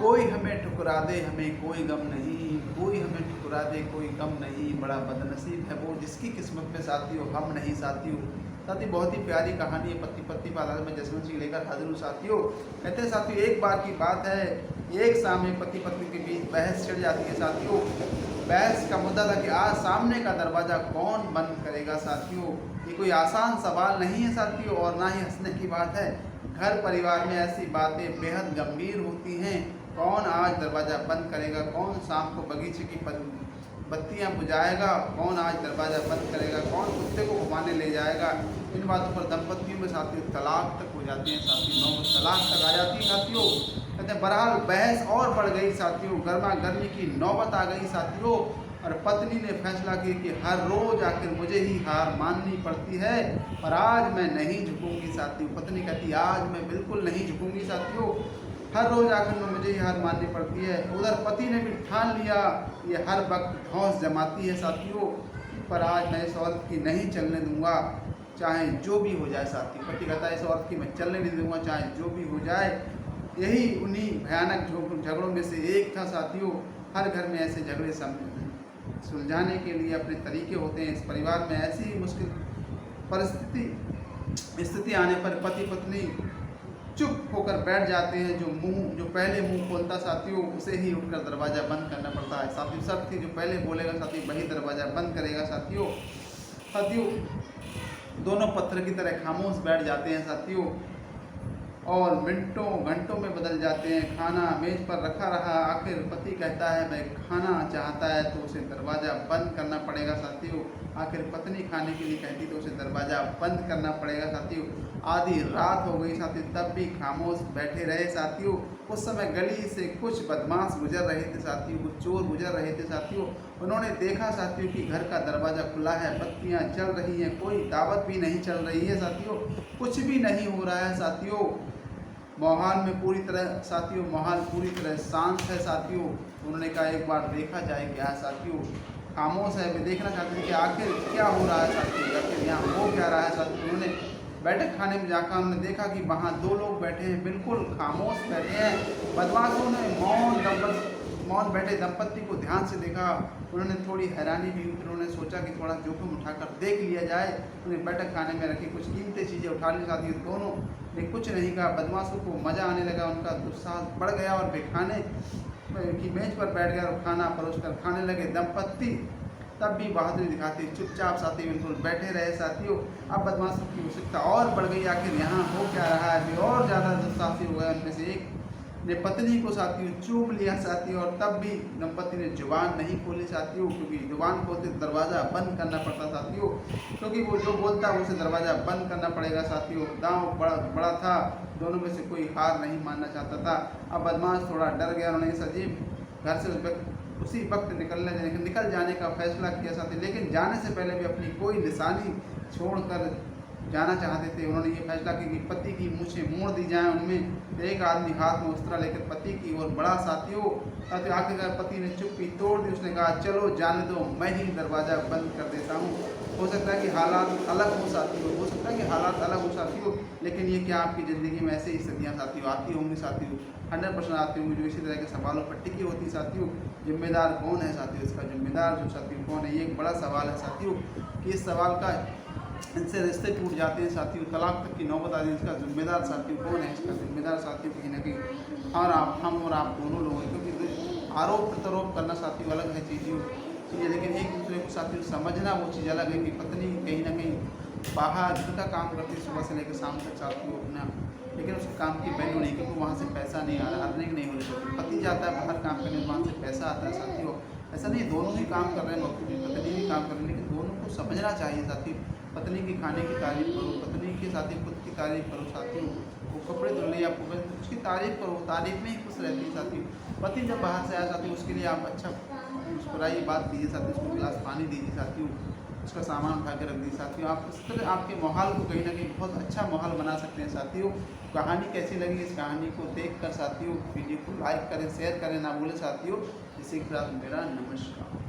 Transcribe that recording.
कोई हमें ठुकरा दे हमें कोई गम नहीं, कोई हमें ठुकरा दे कोई गम नहीं, बड़ा बदनसीब है वो जिसकी किस्मत में साथियों हम नहीं साथियों। साथियों बहुत ही प्यारी कहानी है पति पत्नी पाला में जसवंत सिंह लेकर हाजिर हूँ साथियों। कहते हैं साथियों एक बार की बात है, एक सामने पति पत्नी के बीच बहस छिड़ जाती है साथियों। बहस का मुद्दा था कि आज सामने का दरवाज़ा कौन बंद करेगा साथियों। ये कोई आसान सवाल नहीं है साथियों और ना ही हंसने की बात है। घर परिवार में ऐसी बातें बेहद गंभीर होती हैं। कौन आज दरवाज़ा बंद करेगा, कौन शाम को बगीचे की बत्तियां बुझाएगा, कौन आज दरवाज़ा बंद करेगा, कौन कुत्ते को घुमाने ले जाएगा। इन बातों पर दंपतियों में साथियों तलाक तक हो जाती है साथियों, नौबत तलाक तक आ जाती है साथियों। कहते हैं बहरहाल बहस और बढ़ गई साथियों, गर्मा गर्मी की नौबत आ गई साथियों। और पत्नी ने फैसला किया कि हर रोज़ आखिर मुझे ही हार माननी पड़ती है, पर आज मैं नहीं झुकूंगी साथियों। पत्नी कहती आज मैं बिल्कुल नहीं झुकूंगी साथियों, हर रोज़ आखिर में मुझे ही हार माननी पड़ती है। उधर पति ने भी ठान लिया ये हर वक्त धौंस जमाती है साथियों, पर आज मैं इस औरत की नहीं चलने दूंगा चाहे जो भी हो जाए साथियों। पति कहता है इस औरत की मैं चलने नहीं दूंगा चाहे जो भी हो जाए। यही उन्हीं भयानक झगड़ों में से एक था साथियों। हर घर में ऐसे झगड़े सुलझाने के लिए अपने तरीके होते हैं। इस परिवार में ऐसी मुश्किल स्थिति आने पर पति पत्नी चुप होकर बैठ जाते हैं। जो पहले मुंह खोलता साथियों उसे ही उठकर दरवाज़ा बंद करना पड़ता है साथियों। सब थी जो पहले बोलेगा साथियों वही दरवाज़ा बंद करेगा साथियों। साथियों दोनों पत्थर की तरह खामोश बैठ जाते हैं साथियों और मिनटों घंटों में बदल जाते हैं। खाना मेज पर रखा रहा, आखिर पति कहता है मैं खाना चाहता है तो उसे दरवाज़ा बंद करना पड़ेगा साथियों। आखिर पत्नी खाने के लिए कहती तो उसे दरवाज़ा बंद करना पड़ेगा साथियों। आधी रात हो गई साथियों तब भी खामोश बैठे रहे साथियों। उस समय गली से कुछ बदमाश गुजर रहे थे साथियों, कुछ चोर गुजर रहे थे साथियों। उन्होंने देखा साथियों कि घर का दरवाज़ा खुला है, बत्तियाँ जल रही हैं, कोई दावत भी नहीं चल रही है साथियों, कुछ भी नहीं हो रहा है साथियों। माहौल पूरी तरह शांत है साथियों। उन्होंने कहा एक बार देखा जाए क्या है साथियों। खामोश है, वे देखना चाहते थे कि आखिर क्या हो रहा है साथियों, आखिर यहाँ हो क्या रहा है साथियों। उन्होंने बैठक खाने में जाकर उन्होंने देखा कि वहाँ दो लोग बैठे हैं, बिल्कुल खामोश बैठे हैं। बदमाशों ने मौन बैठे दंपत्ति को ध्यान से देखा। उन्होंने थोड़ी हैरानी भी हुई, उन्होंने सोचा कि थोड़ा जोखिम उठाकर देख लिया जाए। उन्हें बैठक खाने में रखी कुछ कीमती चीज़ें उठा ली साथी। दोनों ने कुछ नहीं कहा। बदमाशों को मज़ा आने लगा, उनका उत्साह बढ़ गया और वे खाने की मेज पर बैठ गए और खाना परोस कर खाने लगे। दंपत्ति तब भी बहादुरी दिखाते चुपचाप साथी बिल्कुल बैठे रहे साथियों। अब बदमाशों की उत्सुकता और बढ़ गई, आखिर यहाँ हो क्या रहा है। वे और ज़्यादा दुस्साहसी हो गए। उनमें से एक ने पत्नी को साथियों चूम लिया साथियों और तब भी दंपति ने जुबान नहीं खोली साथियों, क्योंकि जुबान खोलते दरवाज़ा बंद करना पड़ता साथियों, क्योंकि वो जो बोलता है उसे दरवाज़ा बंद करना पड़ेगा साथियों। दांव बड़ा था, दोनों में से कोई हार नहीं मानना चाहता था। अब बदमाश थोड़ा डर गया। उन्होंने इस अजीब घर से उसी वक्त निकल जाने का फैसला किया साथी, लेकिन जाने से पहले भी अपनी कोई निशानी छोड़कर जाना चाहते थे। उन्होंने ये फैसला किया कि पति की मूछें मोड़ दी जाएं। उनमें एक आदमी हाथ में उस्तरा लेकर पति की ओर बढ़ा साथियों। आखिरकार पति ने चुप्पी तोड़ दी। उसने कहा चलो जाने दो, मैं ही दरवाज़ा बंद कर देता हूँ। हो सकता है कि हालात अलग हो साथियों, हो सकता है कि हालात अलग हो साथियों, लेकिन ये क्या आपकी ज़िंदगी में ऐसे ही स्थितियाँ साथियों आती होंगी साथियों, 100% आती होंगी जो इसी तरह के सवालों पर टिकी होती है साथियों। जिम्मेदार कौन है साथियों, इसका जिम्मेदार जो साथियों कौन है, ये एक बड़ा सवाल है साथियों कि इस सवाल का इनसे रिश्ते टूट जाते हैं साथियों, तलाक तक की नौबत आती है। इसका जिम्मेदार साथियों कौन है, इसका जिम्मेदार साथियों कहीं ना कहीं हम और आप दोनों लोग हैं। क्योंकि आरोप प्रत्यारोप करना साथियों अलग है चीज़ें, लेकिन एक दूसरे को साथियों समझना वो चीज़ अलग है कि पत्नी कहीं ना कहीं बाहर झूठा काम करती सुबह से लेकर शाम तक साथियों अपना, लेकिन उसके काम की वैल्यू नहीं, क्योंकि वहाँ से पैसा नहीं आ रहा, अर्निंग नहीं हो रही। पति जाता है बाहर काम करने, वहाँ से पैसा आता है साथियों। ऐसा नहीं दोनों ही काम कर रहे हैं, पत्नी भी काम कर रही है, लेकिन दोनों को समझना चाहिए साथियों। पत्नी की खाने की तारीफ करो, पत्नी के साथ ही खुद की तारीफ करो साथियों। वो कपड़े धुल रही है आपको उसकी तारीफ करो, तारीफ में ही खुश रहती है साथियों। पति जब बाहर से आया साथियों उसके लिए आप अच्छा मुस्कुराइए, बात कीजिए साथियों, उसको गिलास पानी दीजिए साथियों, उसका सामान उठा के रख दीजिए साथियों। आप इस तरह आपके माहौल को कहीं ना कहीं बहुत अच्छा माहौल बना सकते हैं साथियों। कहानी कैसी लगी, इस कहानी को देख कर साथियों वीडियो को लाइक करें, शेयर करें ना भूलें साथियों। इसी के साथ मेरा नमस्कार।